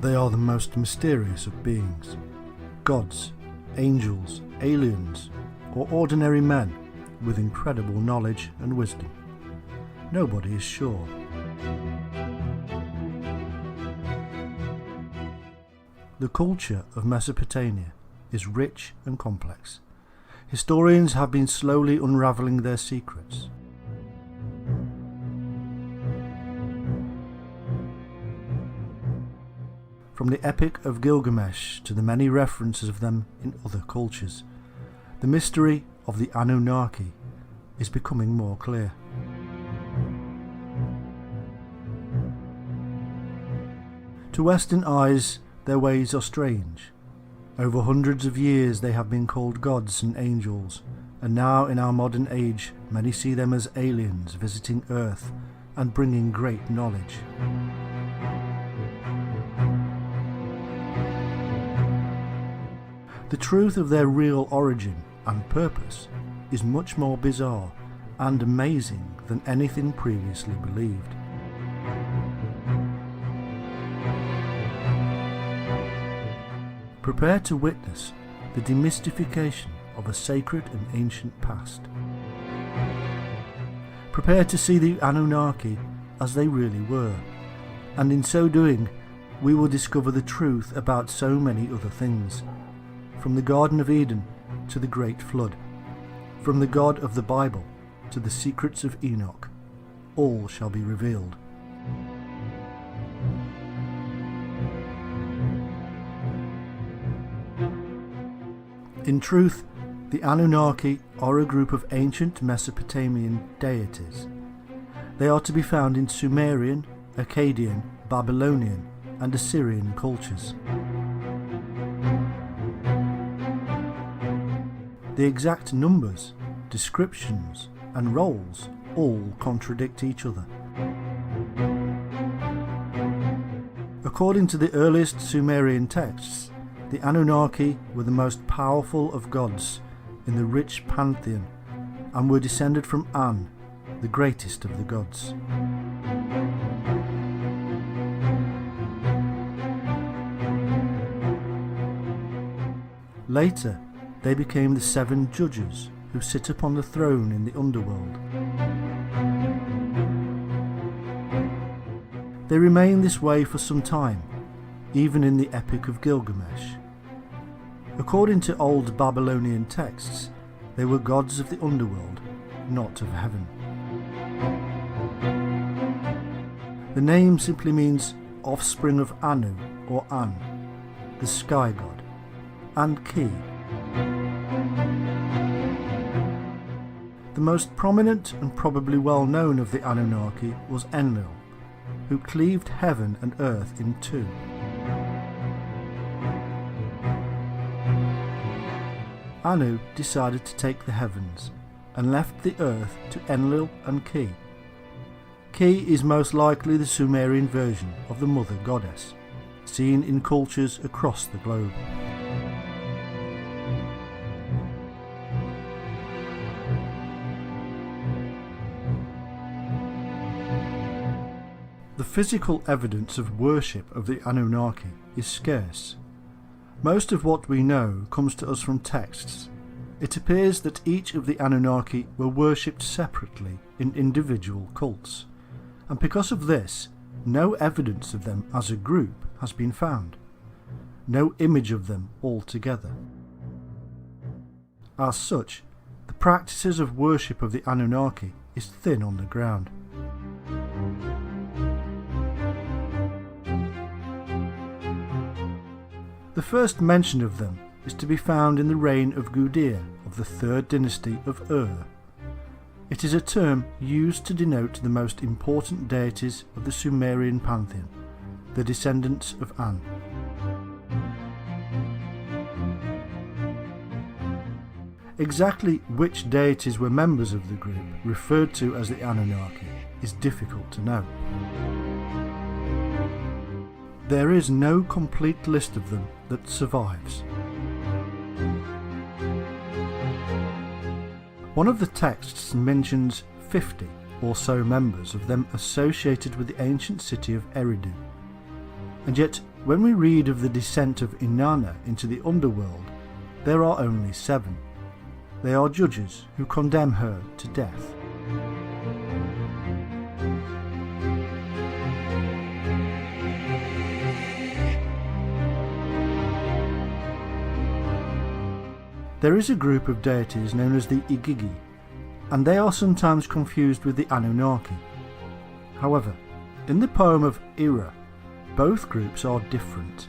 They are the most mysterious of beings. Gods, angels, aliens, or ordinary men with incredible knowledge and wisdom. Nobody is sure. The culture of Mesopotamia is rich and complex. Historians have been slowly unravelling their secrets. From the Epic of Gilgamesh to the many references of them in other cultures, the mystery of the Anunnaki is becoming more clear. To Western eyes, their ways are strange. Over hundreds of years they have been called gods and angels, and now in our modern age many see them as aliens visiting Earth and bringing great knowledge. The truth of their real origin and purpose is much more bizarre and amazing than anything previously believed. Prepare to witness the demystification of a sacred and ancient past. Prepare to see the Anunnaki as they really were, and in so doing we will discover the truth about so many other things. From the Garden of Eden to the Great Flood, from the God of the Bible to the secrets of Enoch, all shall be revealed. In truth, the Anunnaki are a group of ancient Mesopotamian deities. They are to be found in Sumerian, Akkadian, Babylonian and Assyrian cultures. The exact numbers, descriptions and roles all contradict each other. According to the earliest Sumerian texts, the Anunnaki were the most powerful of gods in the rich pantheon and were descended from An, the greatest of the gods. Later, they became the 7 judges who sit upon the throne in the underworld. They remain this way for some time, even in the Epic of Gilgamesh. According to old Babylonian texts, they were gods of the underworld, not of heaven. The name simply means offspring of Anu or An, the sky god, and Ki. The most prominent and probably well known of the Anunnaki was Enlil, who cleaved heaven and earth in two. Anu decided to take the heavens and left the earth to Enlil and Ki. Ki is most likely the Sumerian version of the mother goddess, seen in cultures across the globe. The physical evidence of worship of the Anunnaki is scarce. Most of what we know comes to us from texts. It appears that each of the Anunnaki were worshipped separately in individual cults, and because of this, no evidence of them as a group has been found. No image of them all together. As such, the practices of worship of the Anunnaki is thin on the ground. The first mention of them is to be found in the reign of Gudea of the 3rd dynasty of Ur. It is a term used to denote the most important deities of the Sumerian pantheon, the descendants of An. Exactly which deities were members of the group referred to as the Anunnaki is difficult to know. There is no complete list of them that survives. One of the texts mentions 50 or so members of them associated with the ancient city of Eridu, and yet When we read of the descent of Inanna into the underworld, there are only 7. They are judges who condemn her to death. There is a group of deities known as the Igigi, and they are sometimes confused with the Anunnaki. However, in the poem of Ira, both groups are different.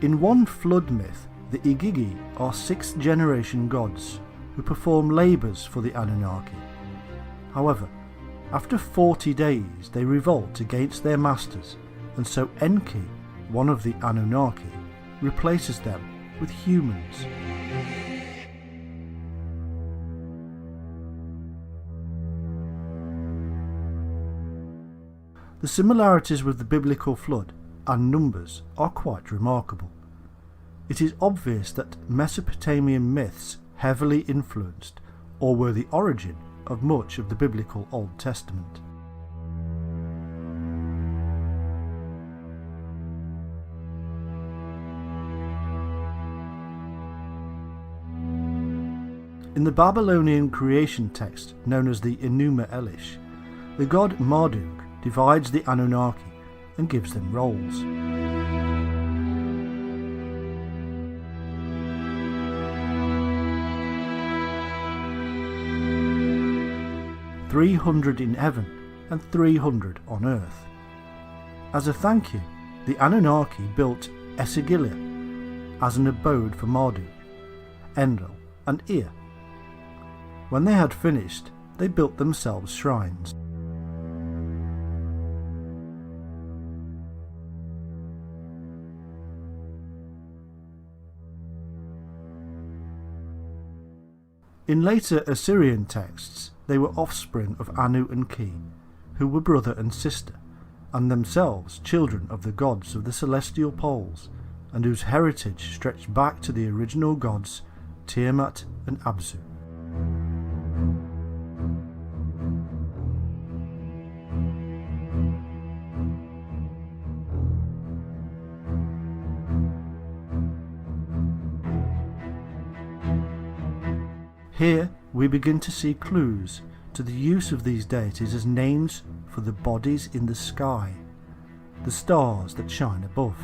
In one flood myth, the Igigi are 6th generation gods who perform labours for the Anunnaki. However, after 40 days they revolt against their masters, and so Enki, one of the Anunnaki, replaces them with humans. The similarities with the biblical flood and numbers are quite remarkable. It is obvious that Mesopotamian myths heavily influenced or were the origin of much of the biblical Old Testament. In the Babylonian creation text known as the Enuma Elish, the god Marduk divides the Anunnaki and gives them roles. "300 in heaven and 300 on earth." As a thank you, the Anunnaki built Esagila as an abode for Marduk, Enlil and Ea. When they had finished, they built themselves shrines. In later Assyrian texts, they were offspring of Anu and Ki, who were brother and sister, and themselves children of the gods of the celestial poles, and whose heritage stretched back to the original gods Tiamat and Abzu. Here we begin to see clues to the use of these deities as names for the bodies in the sky, the stars that shine above.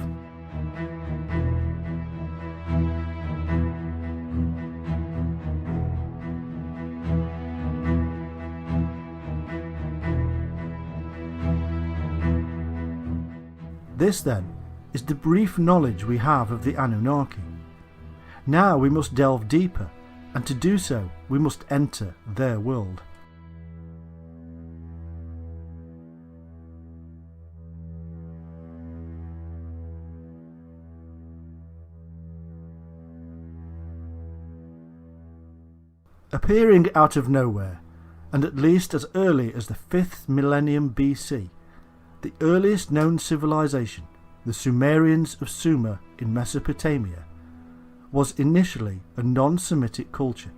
This then is the brief knowledge we have of the Anunnaki. Now we must delve deeper, and to do so we must enter their world. Appearing out of nowhere, and at least as early as the 5th millennium BC, the earliest known civilization, the Sumerians of Sumer in Mesopotamia, was initially a non-Semitic culture.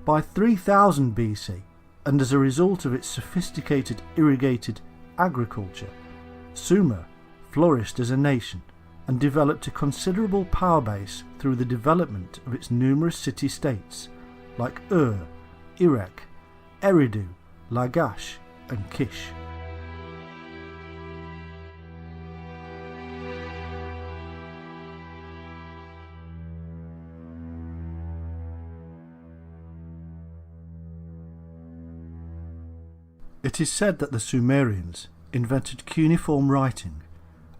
By 3000 BC, and as a result of its sophisticated irrigated agriculture, Sumer flourished as a nation and developed a considerable power base through the development of its numerous city-states like Ur, Erech, Eridu, Lagash and Kish. It is said that the Sumerians invented cuneiform writing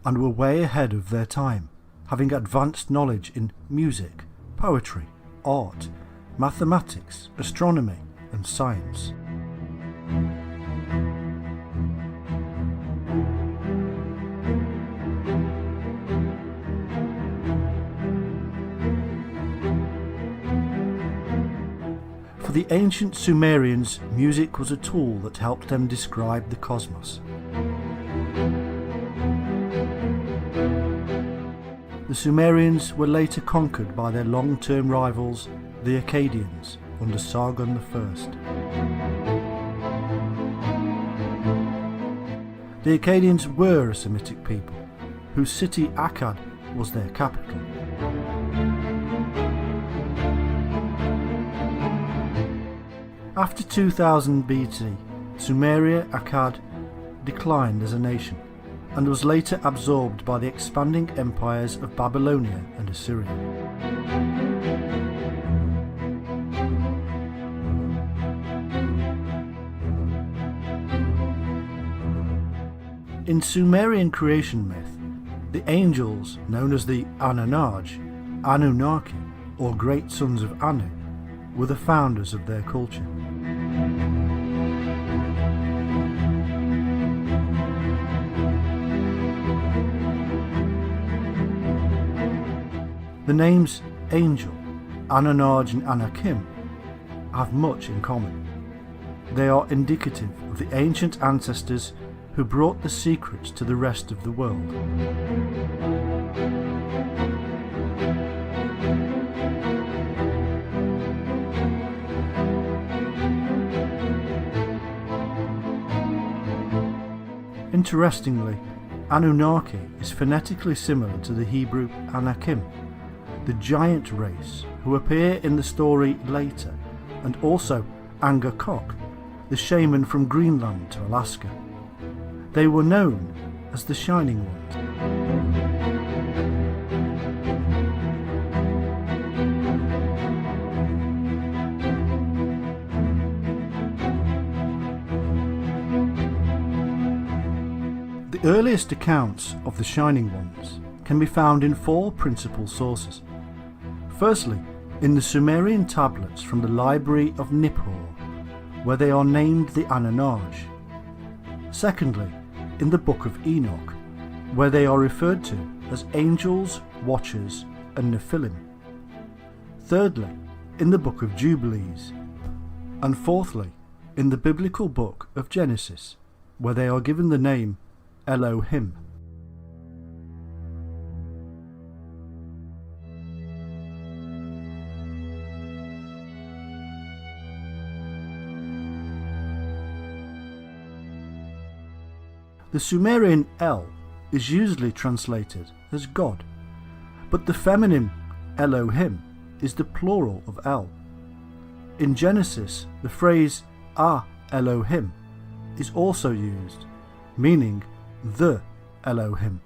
and were way ahead of their time, having advanced knowledge in music, poetry, art, mathematics, astronomy and science. For the ancient Sumerians, music was a tool that helped them describe the cosmos. The Sumerians were later conquered by their long-term rivals, the Akkadians, under Sargon I. The Akkadians were a Semitic people, whose city Akkad was their capital. After 2000 BC, Sumeria Akkad declined as a nation and was later absorbed by the expanding empires of Babylonia and Assyria. In Sumerian creation myth, the angels, known as the Anunnaki, or great sons of Anu, were the founders of their culture. The names Angel, Anunnaki and Anakim have much in common. They are indicative of the ancient ancestors who brought the secrets to the rest of the world. Interestingly, Anunnaki is phonetically similar to the Hebrew Anakim, the giant race who appear in the story later, and also Angakok, the shaman from Greenland to Alaska. They were known as the Shining Ones. The earliest accounts of the Shining Ones can be found in four principal sources. Firstly, in the Sumerian tablets from the Library of Nippur, where they are named the Anunnaki. Secondly, in the Book of Enoch, where they are referred to as angels, watchers, and Nephilim. Thirdly, in the Book of Jubilees. And fourthly, in the biblical book of Genesis, where they are given the name Elohim. The Sumerian El is usually translated as God, but the feminine Elohim is the plural of El. In Genesis, the phrase Ah Elohim is also used, meaning the Elohim.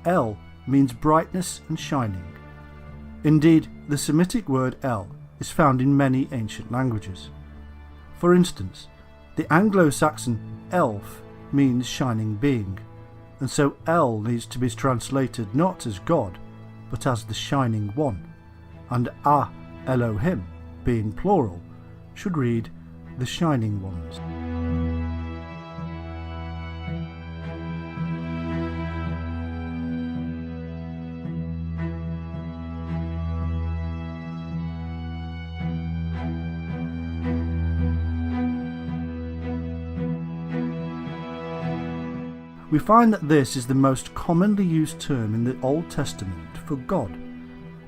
El means brightness and shining. Indeed, the Semitic word El is found in many ancient languages. For instance, the Anglo-Saxon elf means shining being, and so El needs to be translated not as God, but as the Shining One, and Ah Elohim, being plural, should read the Shining Ones. We find that this is the most commonly used term in the Old Testament for God,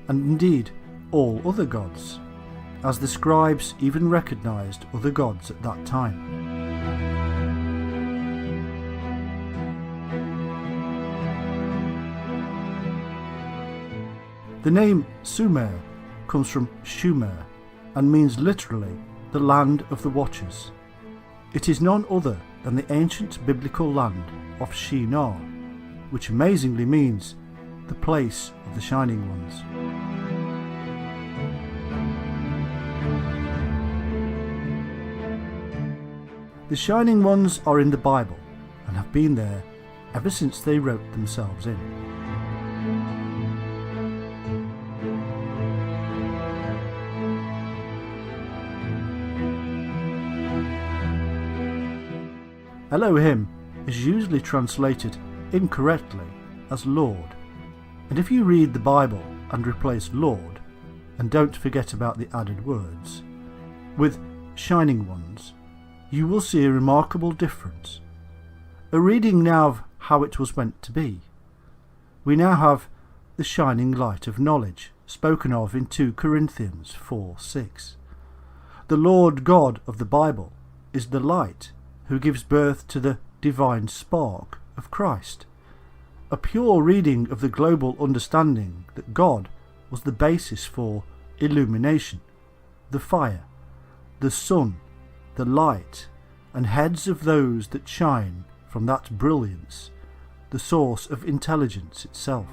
and indeed all other gods, as the scribes even recognised other gods at that time. The name Sumer comes from Shumer and means literally the land of the watchers. It is none other than the ancient biblical land of Shinar, which amazingly means the place of the Shining Ones. The Shining Ones are in the Bible and have been there ever since they wrote themselves in. Elohim is usually translated incorrectly as Lord, and if you read the Bible and replace Lord, and don't forget about the added words, with Shining Ones, you will see a remarkable difference. A reading now of how it was meant to be. We now have the shining light of knowledge, spoken of in 2 Corinthians 4:6. The Lord God of the Bible is the light who gives birth to the divine spark of Christ. A pure reading of the global understanding that God was the basis for illumination, the fire, the sun, the light, and heads of those that shine from that brilliance, the source of intelligence itself.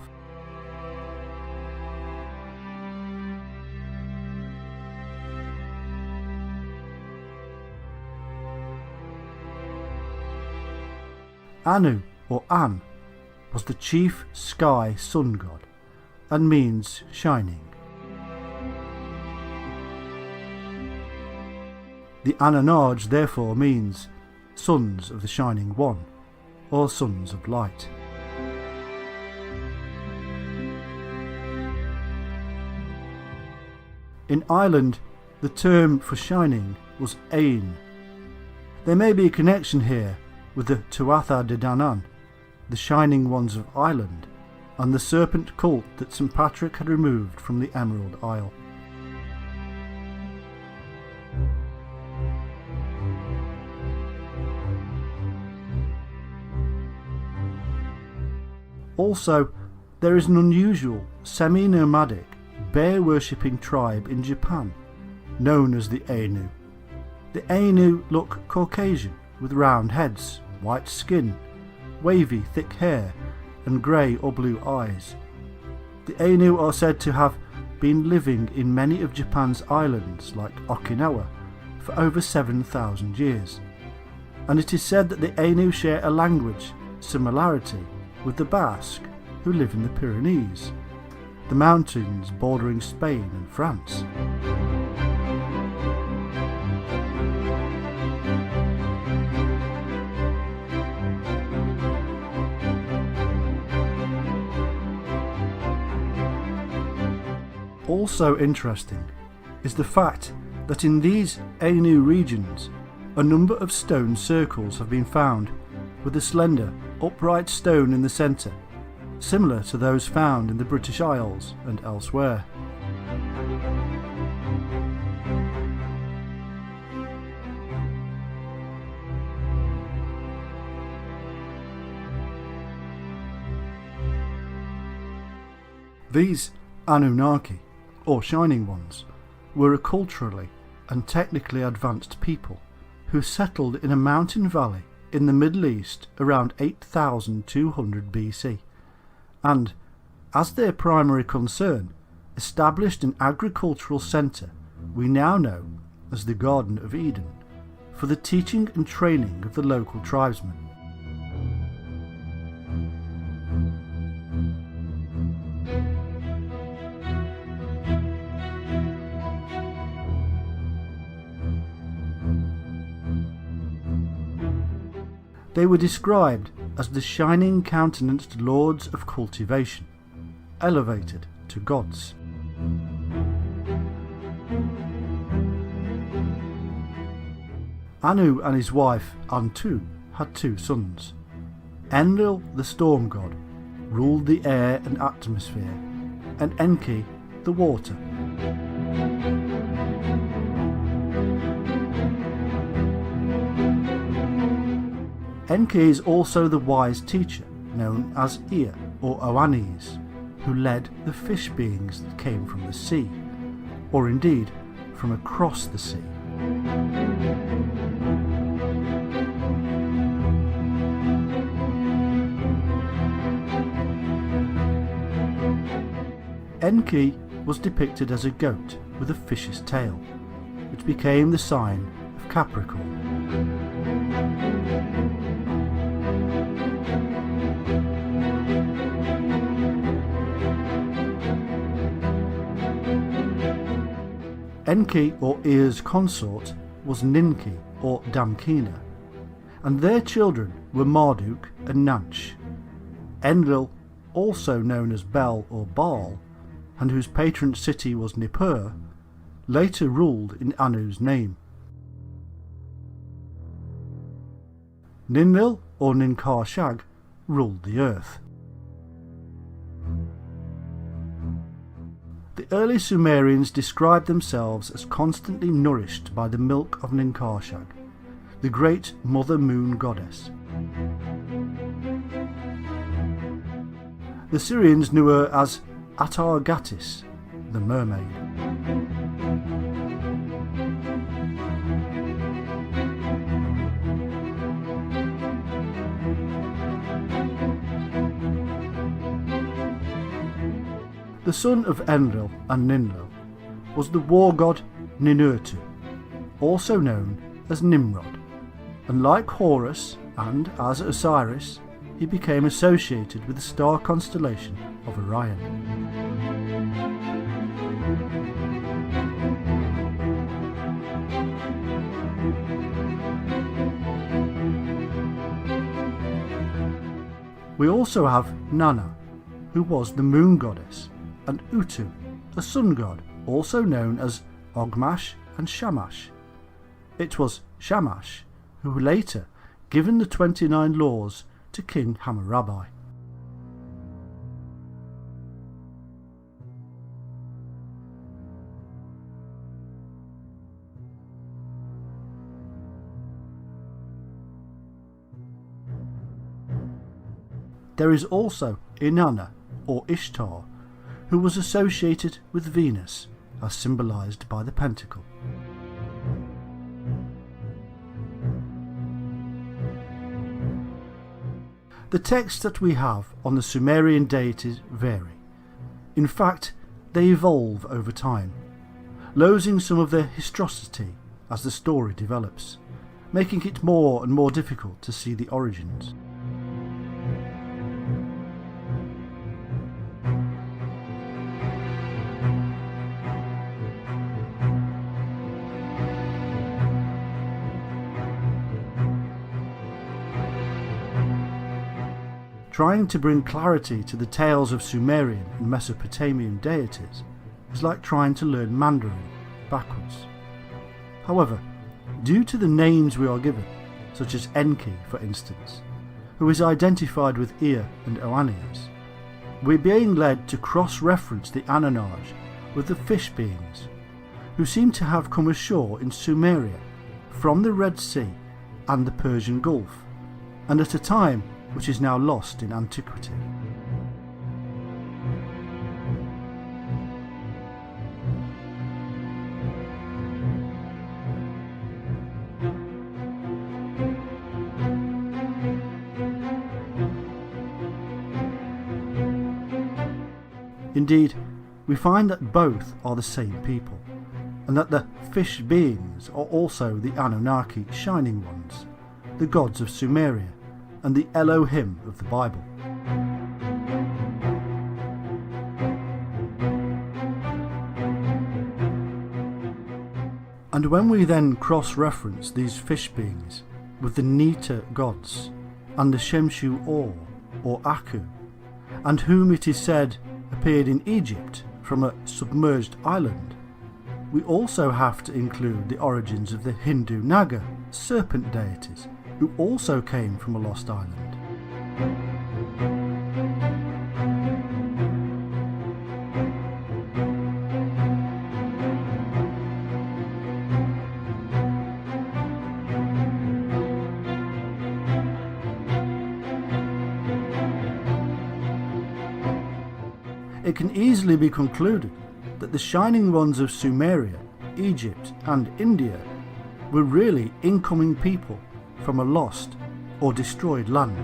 Anu, or An, was the chief sky sun god, and means shining. The Anunnaki therefore means sons of the Shining One, or sons of light. In Ireland, the term for shining was Ain. There may be a connection here with the Tuatha De Danann, the Shining Ones of Ireland, and the serpent cult that St. Patrick had removed from the Emerald Isle. Also, there is an unusual, semi-nomadic, bear-worshipping tribe in Japan, known as the Ainu. The Ainu look Caucasian, with round heads, white skin, wavy thick hair, and grey or blue eyes. The Ainu are said to have been living in many of Japan's islands, like Okinawa, for over 7,000 years, and it is said that the Ainu share a language similarity with the Basque, who live in the Pyrenees, the mountains bordering Spain and France. Also interesting is the fact that in these Ainu regions a number of stone circles have been found with a slender, upright stone in the centre, similar to those found in the British Isles and elsewhere. These Anunnaki, or Shining Ones, were a culturally and technically advanced people who settled in a mountain valley in the Middle East around 8200 BC, and, as their primary concern, established an agricultural centre we now know as the Garden of Eden, for the teaching and training of the local tribesmen. They were described as the shining countenanced lords of cultivation, elevated to gods. Anu and his wife Antu had 2 sons. Enlil, the storm god, ruled the air and atmosphere, and Enki, the water. Enki is also the wise teacher known as Ea or Oannes, who led the fish beings that came from the sea, or indeed from across the sea. Enki was depicted as a goat with a fish's tail, which became the sign of Capricorn. Enki or Ea's consort was Ninki or Damkina, and their children were Marduk and Nanch. Enlil, also known as Bel or Baal, and whose patron city was Nippur, later ruled in Anu's name. Ninlil or Ninkar-Shag ruled the earth. The early Sumerians described themselves as constantly nourished by the milk of Ninkarshag, the great Mother Moon goddess. The Syrians knew her as Atargatis, the mermaid. The son of Enlil and Ninlil was the war god Ninurtu, also known as Nimrod, and like Horus and as Osiris, he became associated with the star constellation of Orion. We also have Nana, who was the moon goddess, and Utu, a sun god, also known as Ogmash and Shamash. It was Shamash who later given the 29 laws to King Hammurabi. There is also Inanna, or Ishtar, who was associated with Venus, as symbolised by the pentacle. The texts that we have on the Sumerian deities vary. In fact, they evolve over time, losing some of their historicity as the story develops, making it more and more difficult to see the origins. Trying to bring clarity to the tales of Sumerian and Mesopotamian deities is like trying to learn Mandarin backwards. However, due to the names we are given, such as Enki for instance, who is identified with Ea and Oannes, we're being led to cross-reference the Anunnaki with the fish beings, who seem to have come ashore in Sumeria from the Red Sea and the Persian Gulf, and at a time which is now lost in antiquity. Indeed, we find that both are the same people, and that the fish beings are also the Anunnaki Shining Ones, the gods of Sumeria, and the Elohim of the Bible. And when we then cross-reference these fish beings with the Nita gods and the Shemshu or Aku, and whom it is said appeared in Egypt from a submerged island, we also have to include the origins of the Hindu Naga serpent deities, who also came from a lost island. It can easily be concluded that the Shining Ones of Sumeria, Egypt and India were really incoming people from a lost or destroyed land.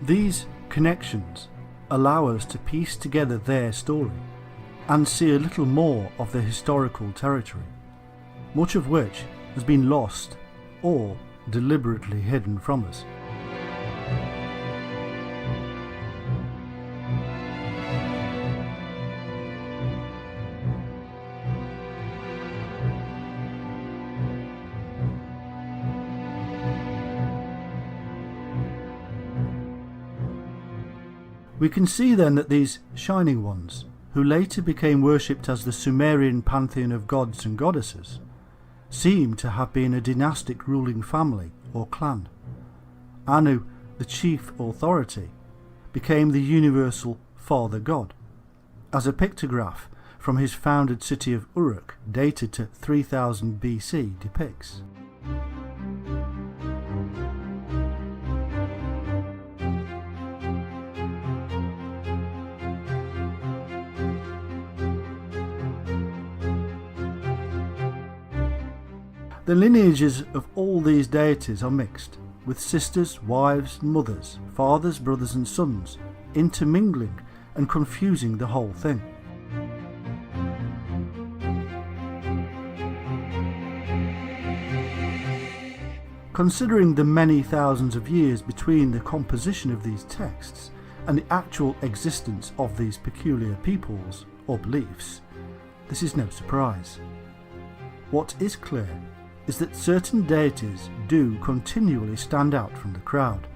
These connections allow us to piece together their story and see a little more of their historical territory, much of which has been lost or deliberately hidden from us. We can see then that these Shining Ones, who later became worshipped as the Sumerian pantheon of gods and goddesses, seem to have been a dynastic ruling family or clan, Anu, the chief authority, became the universal Father God, as a pictograph from his founded city of Uruk, dated to 3000 BC, depicts. The lineages of all these deities are mixed, with sisters, wives, mothers, fathers, brothers and sons, intermingling and confusing the whole thing. Considering the many thousands of years between the composition of these texts and the actual existence of these peculiar peoples or beliefs, this is no surprise. What is clear is that certain deities do continually stand out from the crowd,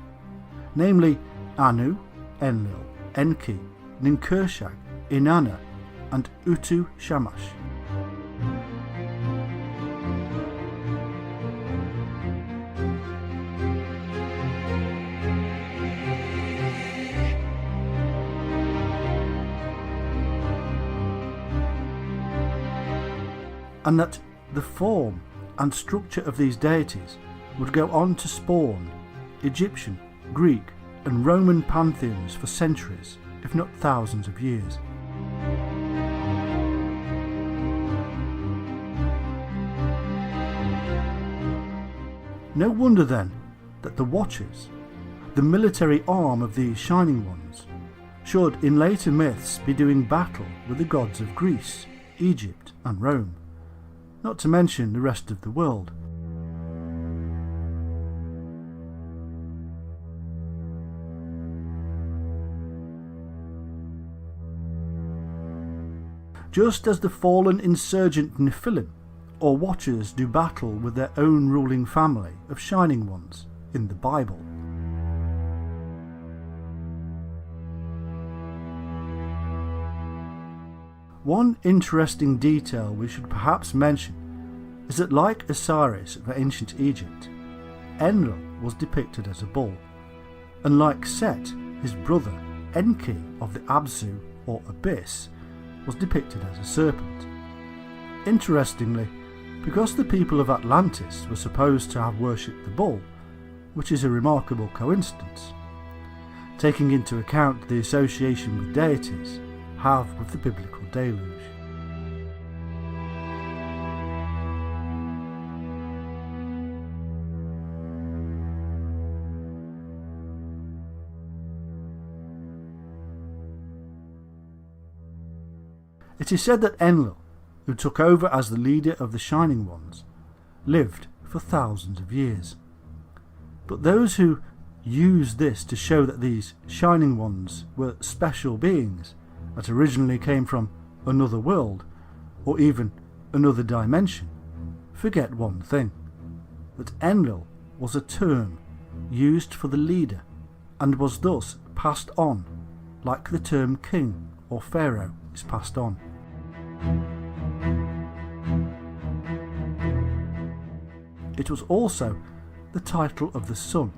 namely Anu, Enlil, Enki, Ninkershag, Inanna and Utu Shamash. And that the form and structure of these deities would go on to spawn Egyptian, Greek and Roman pantheons for centuries, if not thousands of years. No wonder then that the Watchers, the military arm of these Shining Ones, should in later myths be doing battle with the gods of Greece, Egypt and Rome, not to mention the rest of the world. Just as the fallen insurgent Nephilim or Watchers do battle with their own ruling family of Shining Ones in the Bible. One interesting detail we should perhaps mention is that, like Osiris of ancient Egypt, Enlil was depicted as a bull, and like Set, his brother, Enki of the Abzu or Abyss was depicted as a serpent. Interestingly, because the people of Atlantis were supposed to have worshipped the bull, which is a remarkable coincidence, taking into account the association with deities have with the biblical deluge. It is said that Enlil, who took over as the leader of the Shining Ones, lived for thousands of years. But those who use this to show that these Shining Ones were special beings that originally came from another world, or even another dimension, forget one thing, that Enlil was a term used for the leader and was thus passed on, like the term king or pharaoh is passed on. It was also the title of the sun,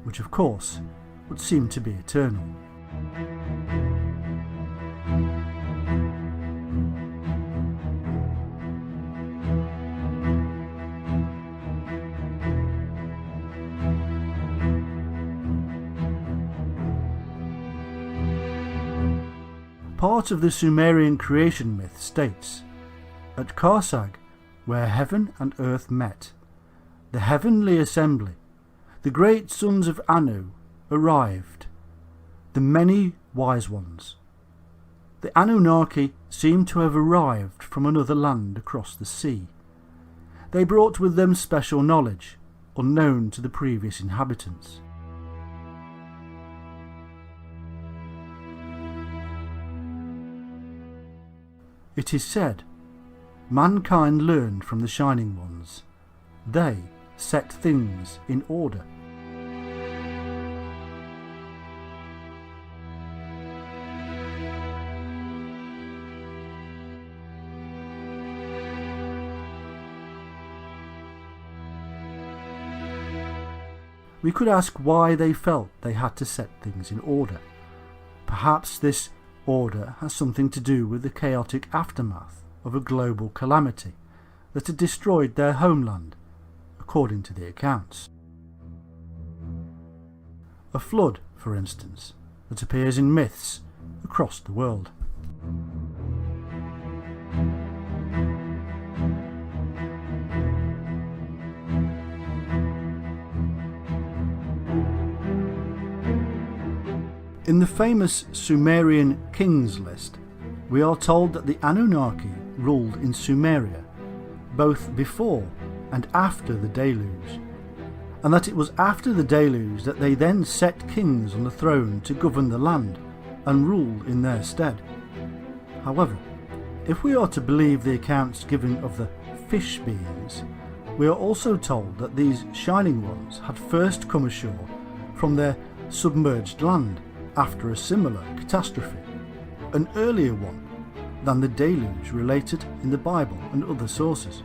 which of course would seem to be eternal. Part of the Sumerian creation myth states, at Karsag, where heaven and earth met, the heavenly assembly, the great sons of Anu, arrived, the many wise ones. The Anunnaki seem to have arrived from another land across the sea. They brought with them special knowledge, unknown to the previous inhabitants. It is said, mankind learned from the Shining Ones. They set things in order. we could ask why they felt they had to set things in order. Perhaps this order has something to do with the chaotic aftermath of a global calamity that had destroyed their homeland, according to the accounts. A flood, for instance, that appears in myths across the world. In the famous Sumerian kings list, we are told that the Anunnaki ruled in Sumeria, both before and after the deluge, and that it was after the deluge that they then set kings on the throne to govern the land and rule in their stead. However, if we are to believe the accounts given of the fish beings, we are also told that these shining ones had first come ashore from their submerged land after a similar catastrophe, an earlier one than the deluge related in the Bible and other sources.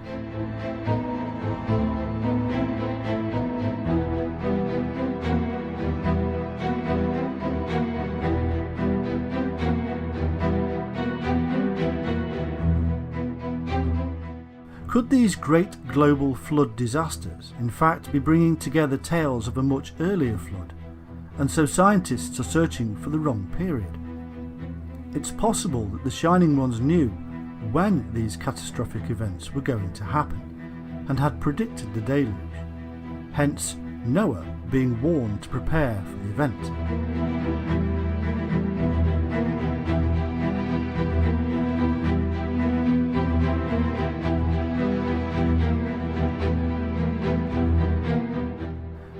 Could these great global flood disasters in fact be bringing together tales of a much earlier flood, and so scientists are searching for the wrong period? It's possible that the Shining Ones knew when these catastrophic events were going to happen and had predicted the deluge, hence Noah being warned to prepare for the event.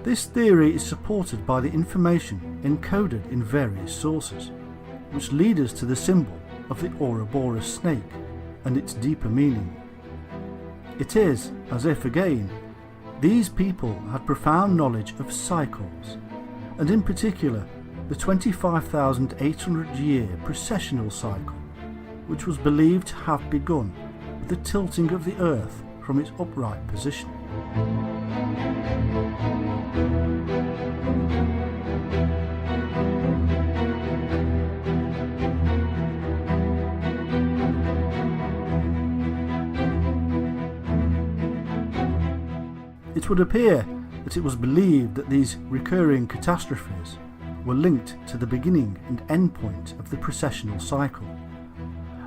This theory is supported by the information encoded in various sources, which lead us to the symbol of the Ouroboros snake and its deeper meaning. It is as if, again, these people had profound knowledge of cycles, and in particular the 25,800-year precessional cycle, which was believed to have begun with the tilting of the Earth from its upright position. It would appear that it was believed that these recurring catastrophes were linked to the beginning and end point of the precessional cycle,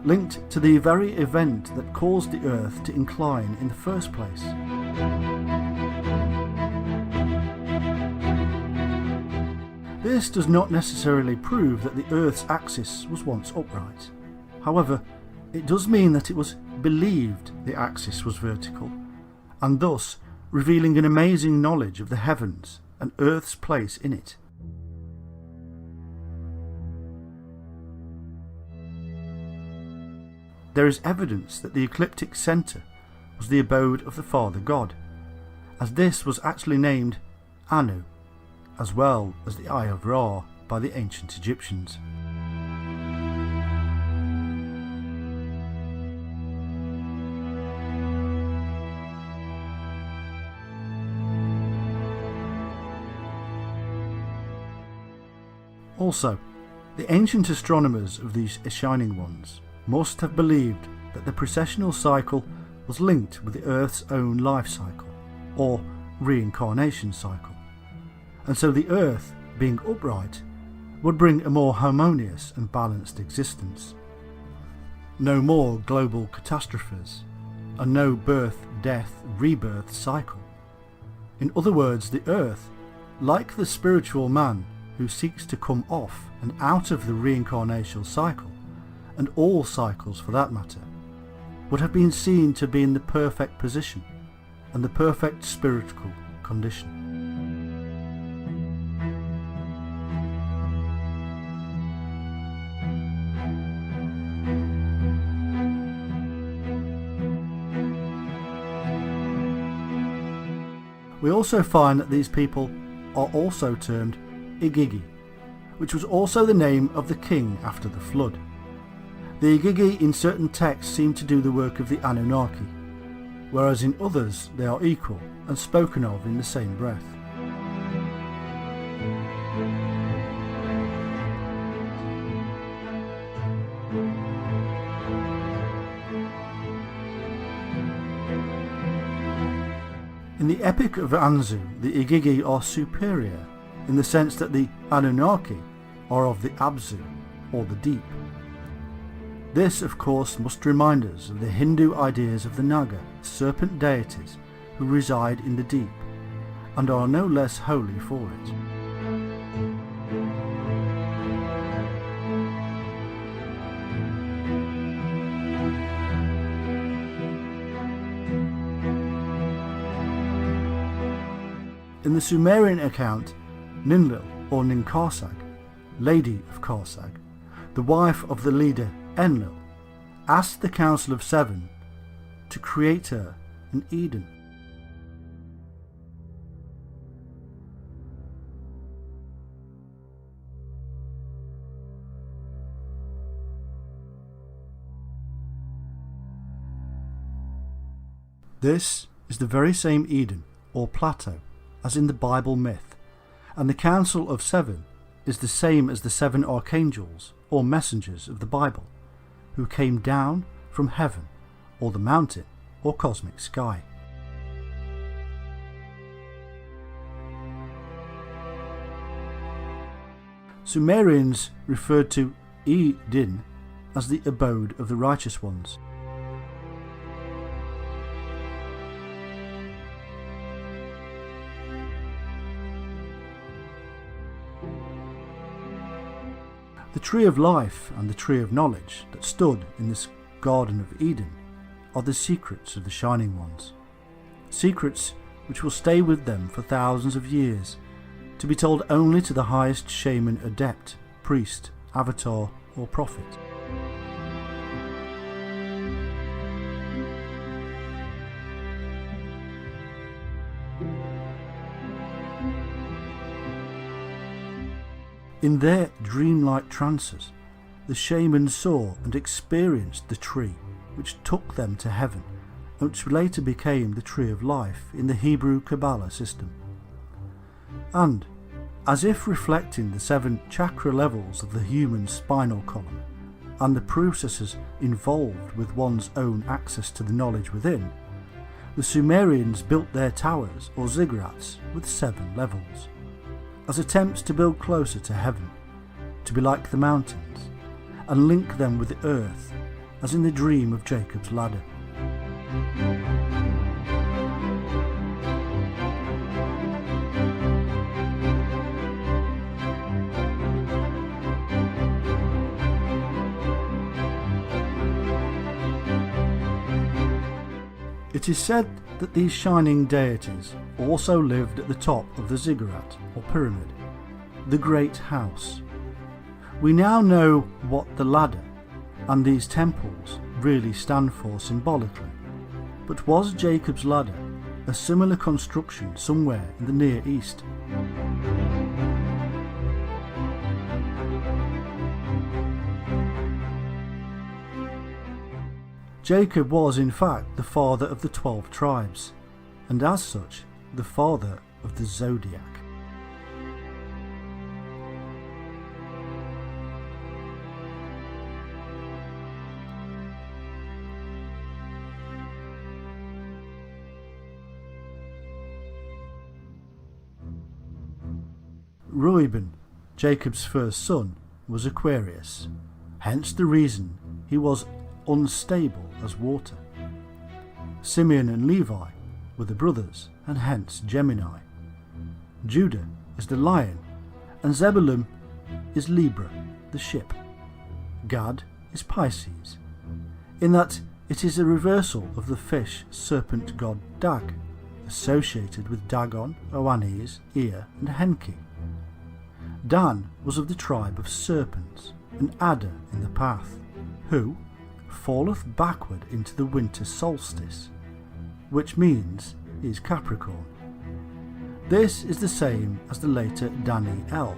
linked to the very event that caused the Earth to incline in the first place. This does not necessarily prove that the Earth's axis was once upright. However, it does mean that it was believed the axis was vertical, and thus revealing an amazing knowledge of the heavens and Earth's place in it. There is evidence that the ecliptic centre was the abode of the Father God, as this was actually named Anu, as well as the Eye of Ra by the ancient Egyptians. Also, the ancient astronomers of these Shining Ones must have believed that the precessional cycle was linked with the Earth's own life cycle, or reincarnation cycle, and so the Earth, being upright, would bring a more harmonious and balanced existence. No more global catastrophes, and no birth, death, rebirth cycle. In other words, the Earth, like the spiritual man who seeks to come off and out of the reincarnational cycle, and all cycles for that matter, would have been seen to be in the perfect position and the perfect spiritual condition. We also find that these people are also termed Igigi, which was also the name of the king after the flood. The Igigi in certain texts seem to do the work of the Anunnaki, whereas in others they are equal and spoken of in the same breath. In the Epic of Anzu, the Igigi are superior in the sense that the Anunnaki are of the Abzu, or the deep. This, of course, must remind us of the Hindu ideas of the Naga, serpent deities who reside in the deep, and are no less holy for it. In the Sumerian account, Ninlil, or Ninkarsag, Lady of Karsag, the wife of the leader Enlil, asked the Council of Seven to create her in Eden. This is the very same Eden, or plateau, as in the Bible myth, and the Council of Seven is the same as the seven archangels, or messengers of the Bible, who came down from heaven, or the mountain, or cosmic sky. Sumerians referred to Eden as the abode of the righteous ones. The tree of life and the tree of knowledge that stood in this Garden of Eden are the secrets of the Shining Ones. Secrets which will stay with them for thousands of years, to be told only to the highest shaman, adept, priest, avatar or prophet. In their dreamlike trances, the shamans saw and experienced the tree which took them to heaven, and which later became the tree of life in the Hebrew Kabbalah system. And, as if reflecting the 7 chakra levels of the human spinal column, and the processes involved with one's own access to the knowledge within, the Sumerians built their towers or ziggurats with 7 levels, as attempts to build closer to heaven, to be like the mountains, and link them with the earth, as in the dream of Jacob's ladder. It is said that these shining deities also lived at the top of the ziggurat or pyramid, the great house. We now know what the ladder and these temples really stand for symbolically, but was Jacob's ladder a similar construction somewhere in the Near East? Jacob was in fact the father of the 12 tribes, and as such, the father of the zodiac. Reuben, Jacob's first son, was Aquarius, hence the reason he was unstable as water. Simeon and Levi were the brothers, and hence Gemini. Judah is the lion, and Zebulun is Libra, the ship. Gad is Pisces, in that it is a reversal of the fish serpent god Dag, associated with Dagon, Oannes, Ea and Henki. Dan was of the tribe of serpents, an adder in the path, who falleth backward into the winter solstice, which means he is Capricorn. This is the same as the later Daniel,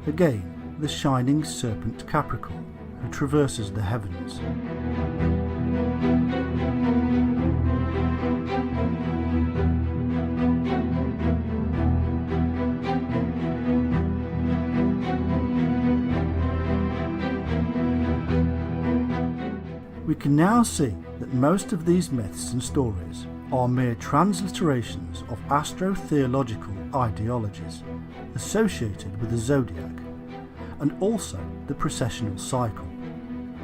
again the shining serpent Capricorn who traverses the heavens. We can now see that most of these myths and stories are mere transliterations of astro-theological ideologies associated with the zodiac, and also the precessional cycle,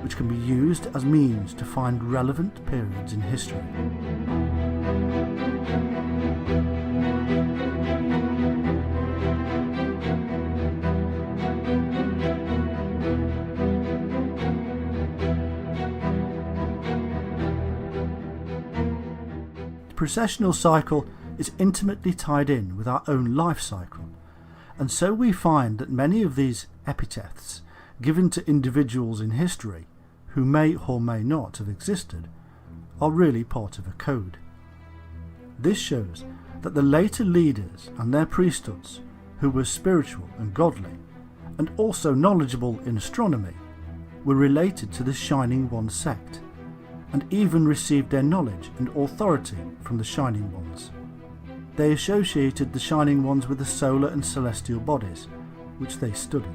which can be used as means to find relevant periods in history. The precessional cycle is intimately tied in with our own life cycle, and so we find that many of these epithets given to individuals in history who may or may not have existed are really part of a code. This shows that the later leaders and their priesthoods, who were spiritual and godly, and also knowledgeable in astronomy, were related to the Shining One sect, and even received their knowledge and authority from the Shining Ones. They associated the Shining Ones with the solar and celestial bodies, which they studied.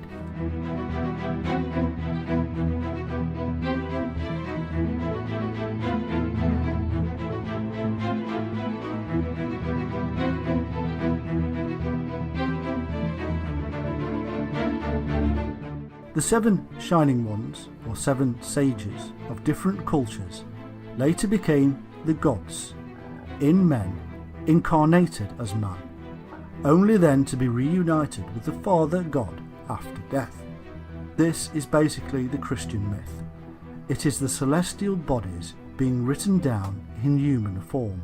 The 7 Shining Ones, or 7 sages of different cultures, later became the gods, in men, incarnated as man, only then to be reunited with the Father God after death. This is basically the Christian myth. It is the celestial bodies being written down in human form,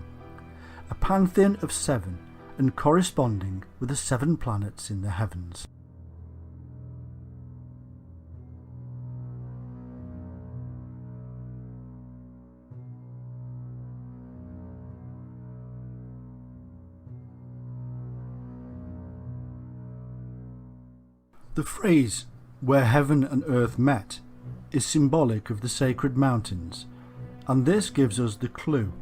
a pantheon of 7 and corresponding with the 7 planets in the heavens. The phrase, "where heaven and earth met," is symbolic of the sacred mountains, and this gives us the clue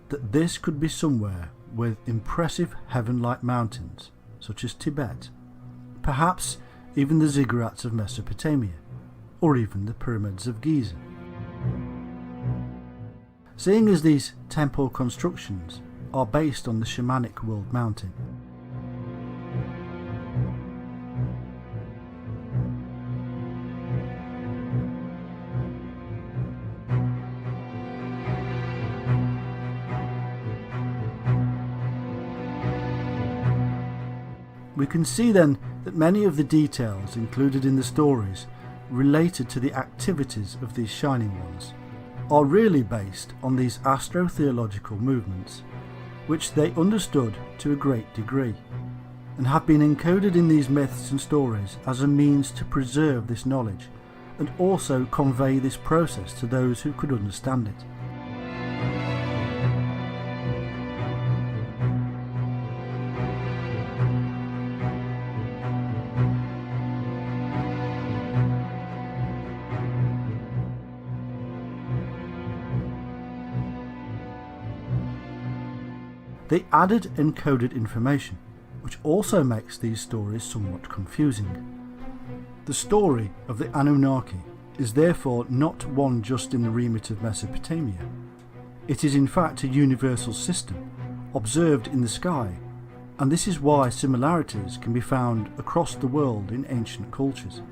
that this could be somewhere with impressive heaven-like mountains, such as Tibet, perhaps even the ziggurats of Mesopotamia, or even the pyramids of Giza. Seeing as these temple constructions are based on the shamanic world mountain, we can see then that many of the details included in the stories related to the activities of these Shining Ones are really based on these astro-theological movements, which they understood to a great degree, and have been encoded in these myths and stories as a means to preserve this knowledge and also convey this process to those who could understand it. They added encoded information, which also makes these stories somewhat confusing. The story of the Anunnaki is therefore not one just in the remit of Mesopotamia. It is in fact a universal system, observed in the sky, and this is why similarities can be found across the world in ancient cultures.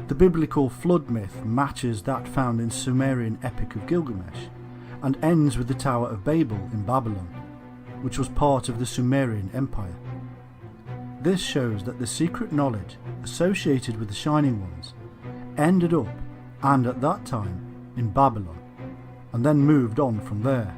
The biblical flood myth matches that found in Sumerian Epic of Gilgamesh, and ends with the Tower of Babel in Babylon, which was part of the Sumerian Empire. This shows that the secret knowledge associated with the Shining Ones ended up, and at that time, in Babylon, and then moved on from there.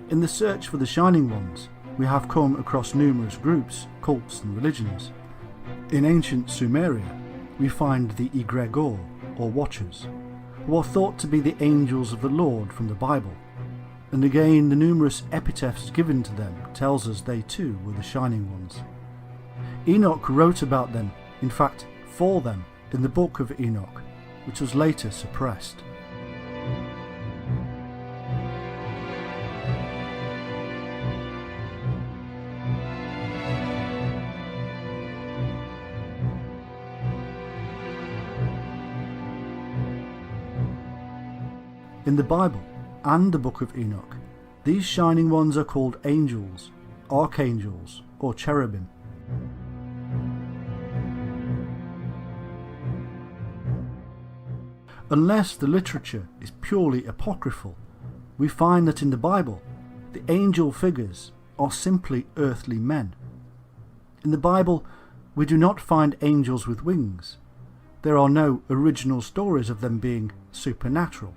In the search for the Shining Ones, we have come across numerous groups, cults and religions. In ancient Sumeria, we find the Egregor, or Watchers, who are thought to be the angels of the Lord from the Bible, and again the numerous epitaphs given to them tells us they too were the Shining Ones. Enoch wrote about them, in fact for them, in the Book of Enoch, which was later suppressed. In the Bible and the Book of Enoch, these Shining Ones are called angels, archangels, or cherubim. Unless the literature is purely apocryphal, we find that in the Bible, the angel figures are simply earthly men. In the Bible, we do not find angels with wings. There are no original stories of them being supernatural.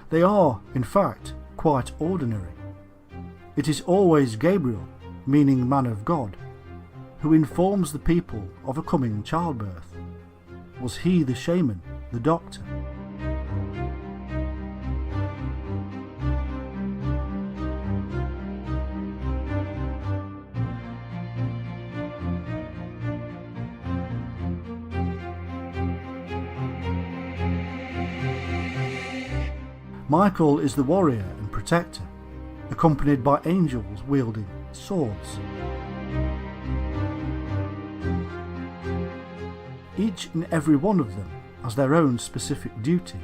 They are, in fact, quite ordinary. It is always Gabriel, meaning man of God, who informs the people of a coming childbirth. Was he the shaman, the doctor? Michael is the warrior and protector, accompanied by angels wielding swords. Each and every one of them has their own specific duty,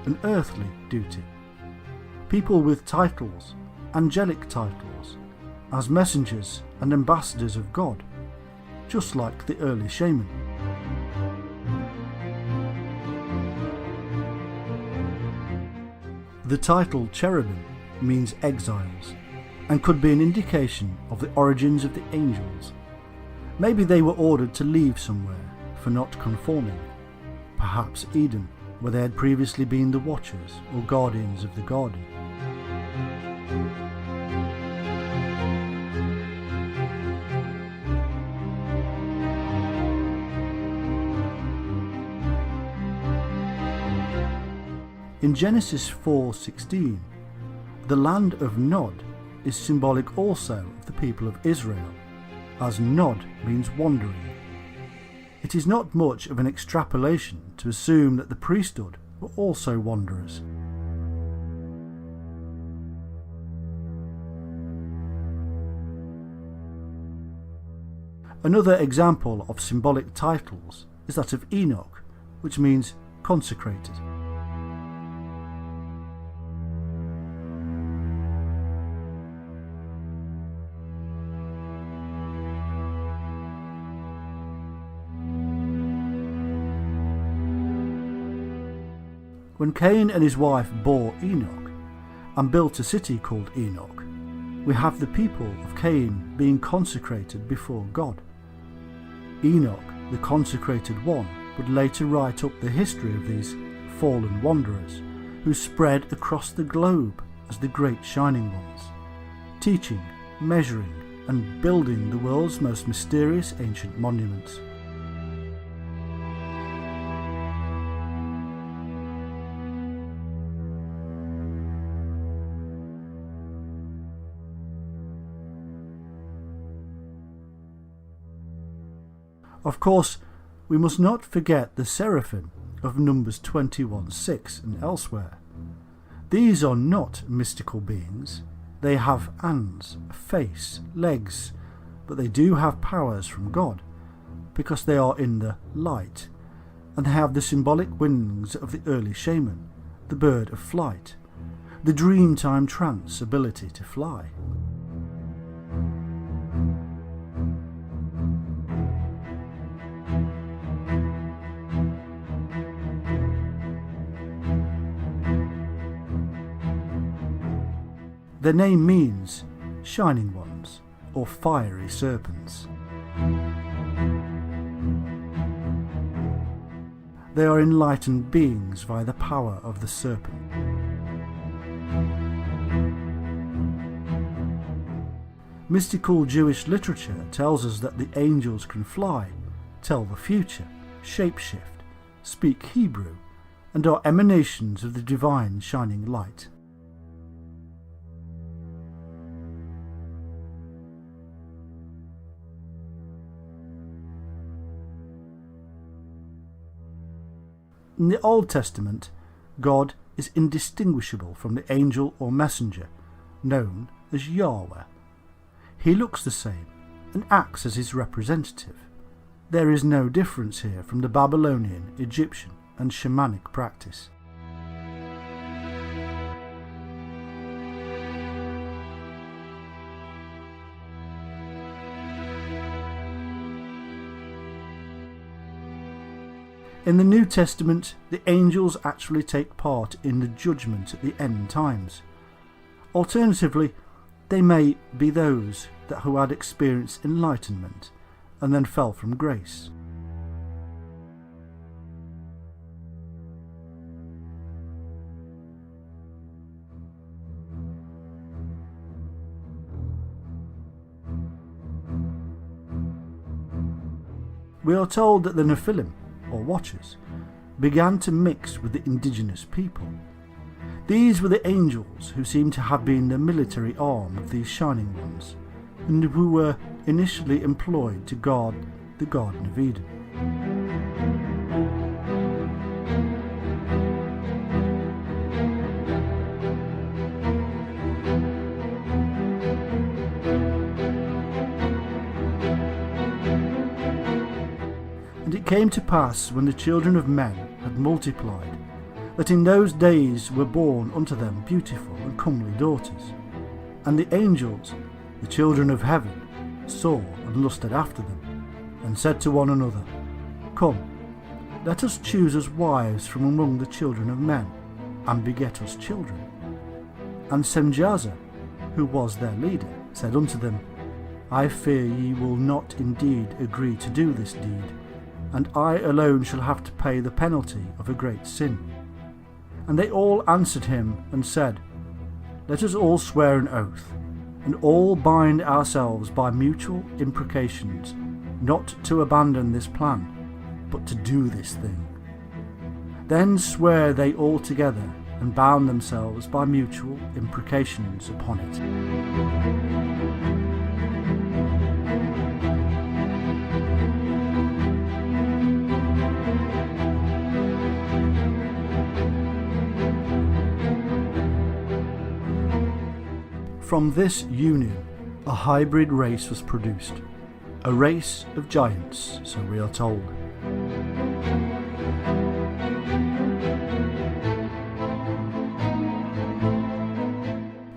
an earthly duty. People with titles, angelic titles, as messengers and ambassadors of God, just like the early shaman. The title cherubim means exiles, and could be an indication of the origins of the angels. Maybe they were ordered to leave somewhere for not conforming. Perhaps Eden, where they had previously been the watchers or guardians of the garden. In Genesis 4:16, the land of Nod is symbolic also of the people of Israel, as Nod means wandering. It is not much of an extrapolation to assume that the priesthood were also wanderers. Another example of symbolic titles is that of Enoch, which means consecrated. When Cain and his wife bore Enoch and built a city called Enoch, we have the people of Cain being consecrated before God. Enoch, the consecrated one, would later write up the history of these fallen wanderers who spread across the globe as the great Shining Ones, teaching, measuring and building the world's most mysterious ancient monuments. Of course, we must not forget the seraphim of Numbers 21:6 and elsewhere. These are not mystical beings. They have hands, a face, legs, but they do have powers from God, because they are in the light, and they have the symbolic wings of the early shaman, the bird of flight, the dreamtime trance ability to fly. Their name means Shining Ones, or fiery serpents. They are enlightened beings via the power of the serpent. Mystical Jewish literature tells us that the angels can fly, tell the future, shapeshift, speak Hebrew, and are emanations of the divine shining light. In the Old Testament, God is indistinguishable from the angel or messenger, known as Yahweh. He looks the same and acts as his representative. There is no difference here from the Babylonian, Egyptian and shamanic practice. In the New Testament, the angels actually take part in the judgment at the end times. Alternatively, they may be those who had experienced enlightenment and then fell from grace. We are told that the Nephilim, or Watchers, began to mix with the indigenous people. These were the angels who seem to have been the military arm of these Shining Ones, and who were initially employed to guard the Garden of Eden. And it came to pass, when the children of men had multiplied, that in those days were born unto them beautiful and comely daughters. And the angels, the children of heaven, saw and lusted after them, and said to one another, Come, let us choose us wives from among the children of men, and beget us children. And Semjaza, who was their leader, said unto them, I fear ye will not indeed agree to do this deed, and I alone shall have to pay the penalty of a great sin. And they all answered him and said, Let us all swear an oath, and all bind ourselves by mutual imprecations, not to abandon this plan, but to do this thing. Then swear they all together, and bound themselves by mutual imprecations upon it. From this union, a hybrid race was produced, a race of giants, so we are told.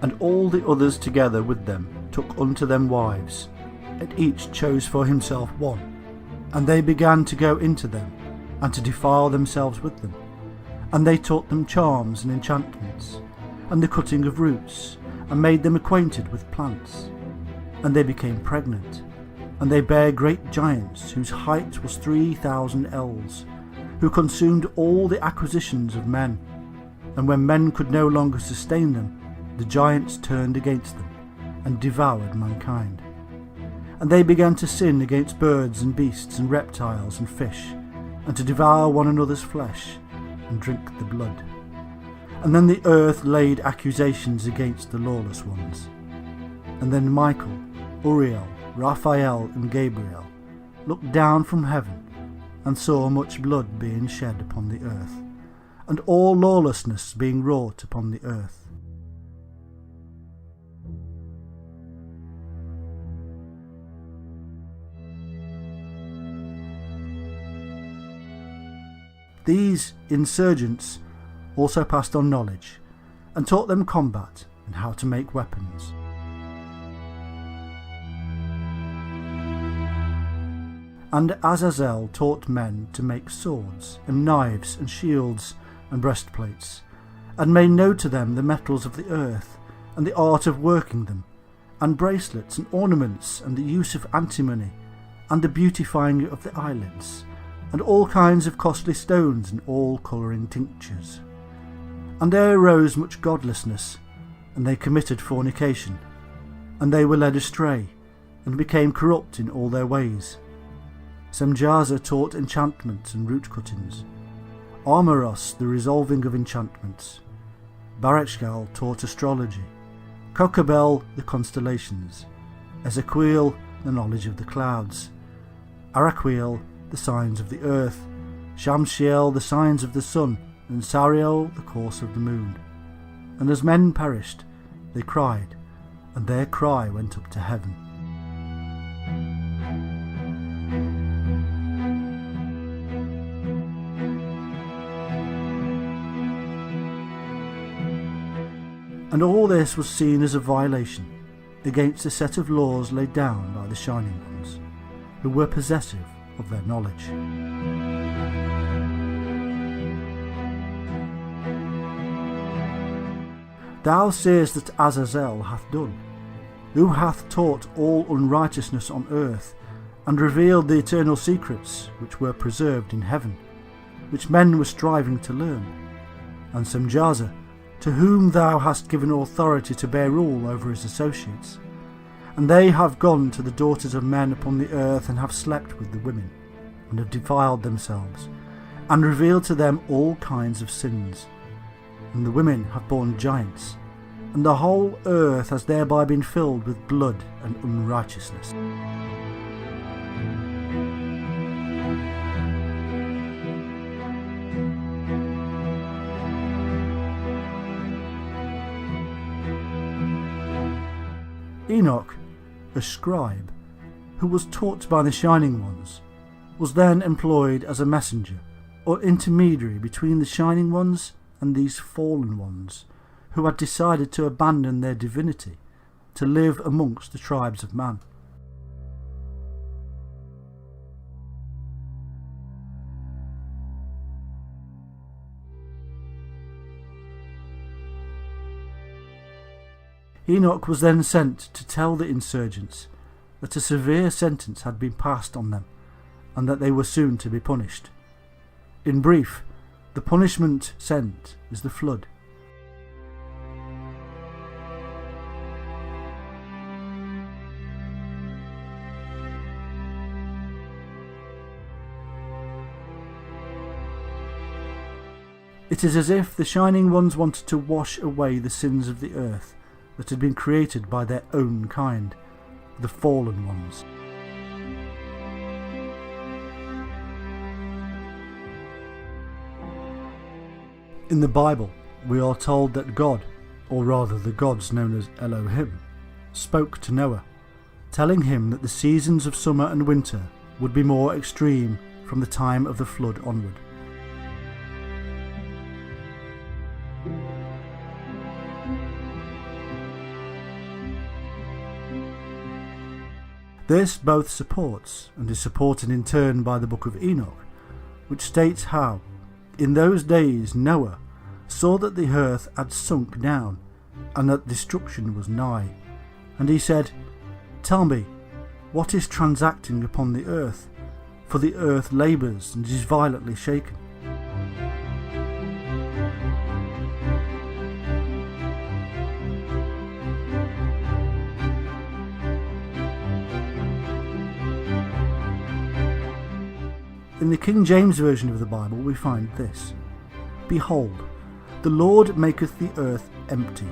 And all the others together with them took unto them wives, and each chose for himself one. And they began to go into them, and to defile themselves with them. And they taught them charms and enchantments, and the cutting of roots, and made them acquainted with plants. And they became pregnant, and they bare great giants, whose height was 3,000 ells, who consumed all the acquisitions of men. And when men could no longer sustain them, the giants turned against them, and devoured mankind. And they began to sin against birds and beasts and reptiles and fish, and to devour one another's flesh, and drink the blood. And then the earth laid accusations against the lawless ones. And then Michael, Uriel, Raphael, and Gabriel looked down from heaven, and saw much blood being shed upon the earth, and all lawlessness being wrought upon the earth. These insurgents also passed on knowledge, and taught them combat and how to make weapons. And Azazel taught men to make swords, and knives, and shields, and breastplates, and made known to them the metals of the earth, and the art of working them, and bracelets, and ornaments, and the use of antimony, and the beautifying of the eyelids, and all kinds of costly stones, and all colouring tinctures. And there arose much godlessness, and they committed fornication, and they were led astray, and became corrupt in all their ways. Semjaza taught enchantments and root cuttings, Armoros the resolving of enchantments, Barachgal taught astrology, Kokabel the constellations, Ezequiel the knowledge of the clouds, Araquiel the signs of the earth, Shamsiel the signs of the sun, and Sariel the course of the moon. And as men perished, they cried, and their cry went up to heaven. And all this was seen as a violation against a set of laws laid down by the Shining Ones, who were possessive of their knowledge. Thou seest that Azazel hath done, who hath taught all unrighteousness on earth, and revealed the eternal secrets which were preserved in heaven, which men were striving to learn. And Semjaza, to whom thou hast given authority to bear rule over his associates. And they have gone to the daughters of men upon the earth, and have slept with the women, and have defiled themselves, and revealed to them all kinds of sins. And the women have borne giants, and the whole earth has thereby been filled with blood and unrighteousness. Enoch, a scribe, who was taught by the Shining Ones, was then employed as a messenger or intermediary between the Shining Ones and these fallen ones, who had decided to abandon their divinity to live amongst the tribes of man. Enoch was then sent to tell the insurgents that a severe sentence had been passed on them, and that they were soon to be punished. In brief, the punishment sent is the flood. It is as if the Shining Ones wanted to wash away the sins of the earth that had been created by their own kind, the fallen ones. In the Bible, we are told that God, or rather the gods known as Elohim, spoke to Noah, telling him that the seasons of summer and winter would be more extreme from the time of the flood onward. This both supports and is supported in turn by the book of Enoch, which states how, in those days Noah saw that the earth had sunk down, and that destruction was nigh. And he said, Tell me, what is transacting upon the earth? For the earth labours and is violently shaken. In the King James Version of the Bible we find this: Behold, the Lord maketh the earth empty,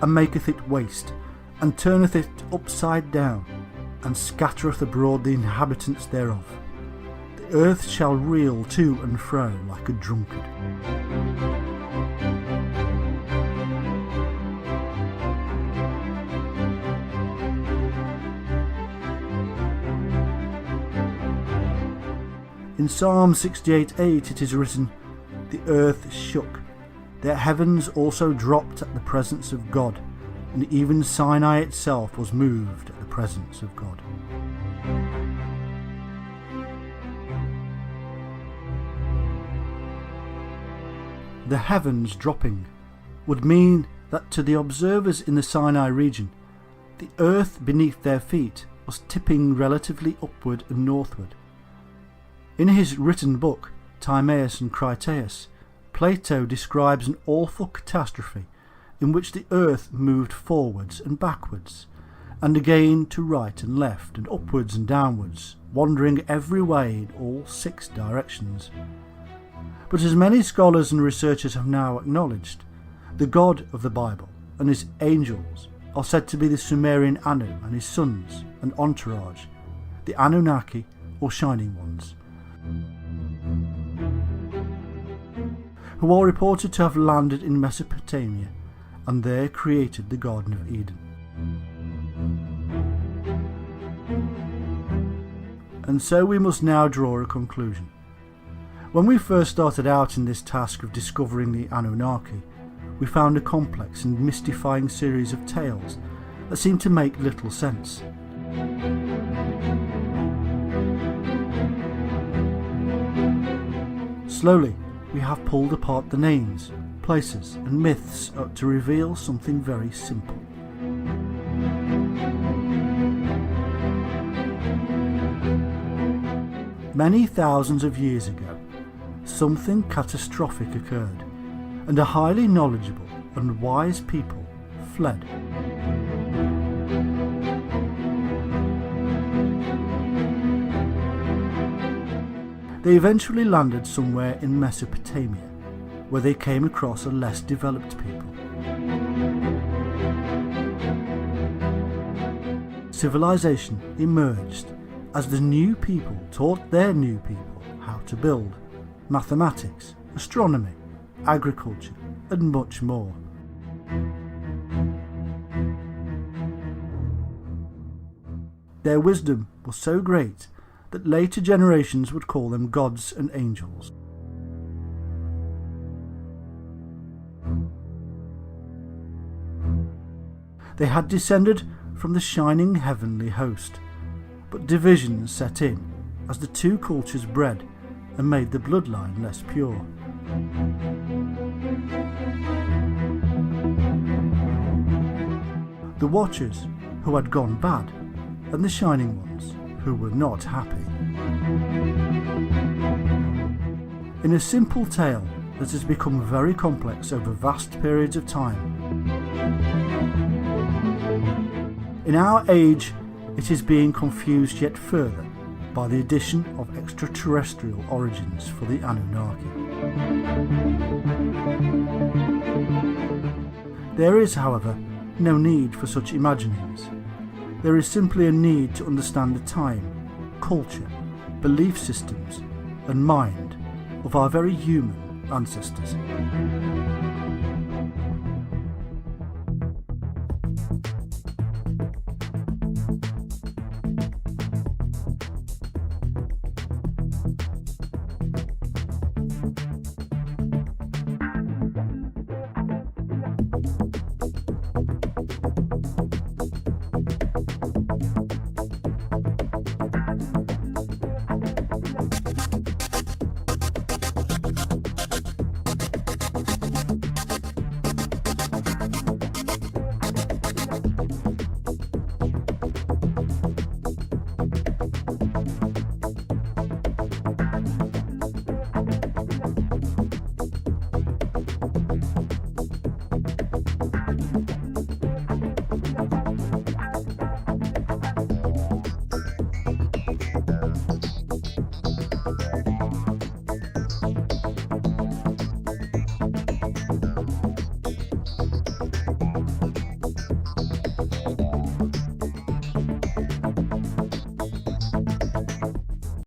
and maketh it waste, and turneth it upside down, and scattereth abroad the inhabitants thereof. The earth shall reel to and fro like a drunkard. In Psalm 68:8 it is written, The earth shook, the heavens also dropped at the presence of God, and even Sinai itself was moved at the presence of God. The heavens dropping would mean that to the observers in the Sinai region, the earth beneath their feet was tipping relatively upward and northward. In his written book, Timaeus and Critias, Plato describes an awful catastrophe in which the earth moved forwards and backwards, and again to right and left, and upwards and downwards, wandering every way in all 6 directions. But as many scholars and researchers have now acknowledged, the God of the Bible and his angels are said to be the Sumerian Anu and his sons and entourage, the Anunnaki or Shining Ones. who are reported to have landed in Mesopotamia and there created the Garden of Eden. And so we must now draw a conclusion. When we first started out in this task of discovering the Anunnaki, we found a complex and mystifying series of tales that seemed to make little sense. Slowly, we have pulled apart the names, places and myths to reveal something very simple. Many thousands of years ago, something catastrophic occurred, and a highly knowledgeable and wise people fled. They eventually landed somewhere in Mesopotamia, where they came across a less developed people. Civilization emerged as the new people taught their new people how to build, mathematics, astronomy, agriculture, and much more. Their wisdom was so great that later generations would call them gods and angels. They had descended from the shining heavenly host, but divisions set in as the two cultures bred and made the bloodline less pure. The Watchers, who had gone bad, and the Shining Ones, who were not happy. In a simple tale that has become very complex over vast periods of time, in our age it is being confused yet further by the addition of extraterrestrial origins for the Anunnaki. There is, however, no need for such imaginings. There is simply a need to understand the time, culture, belief systems and mind of our very human ancestors.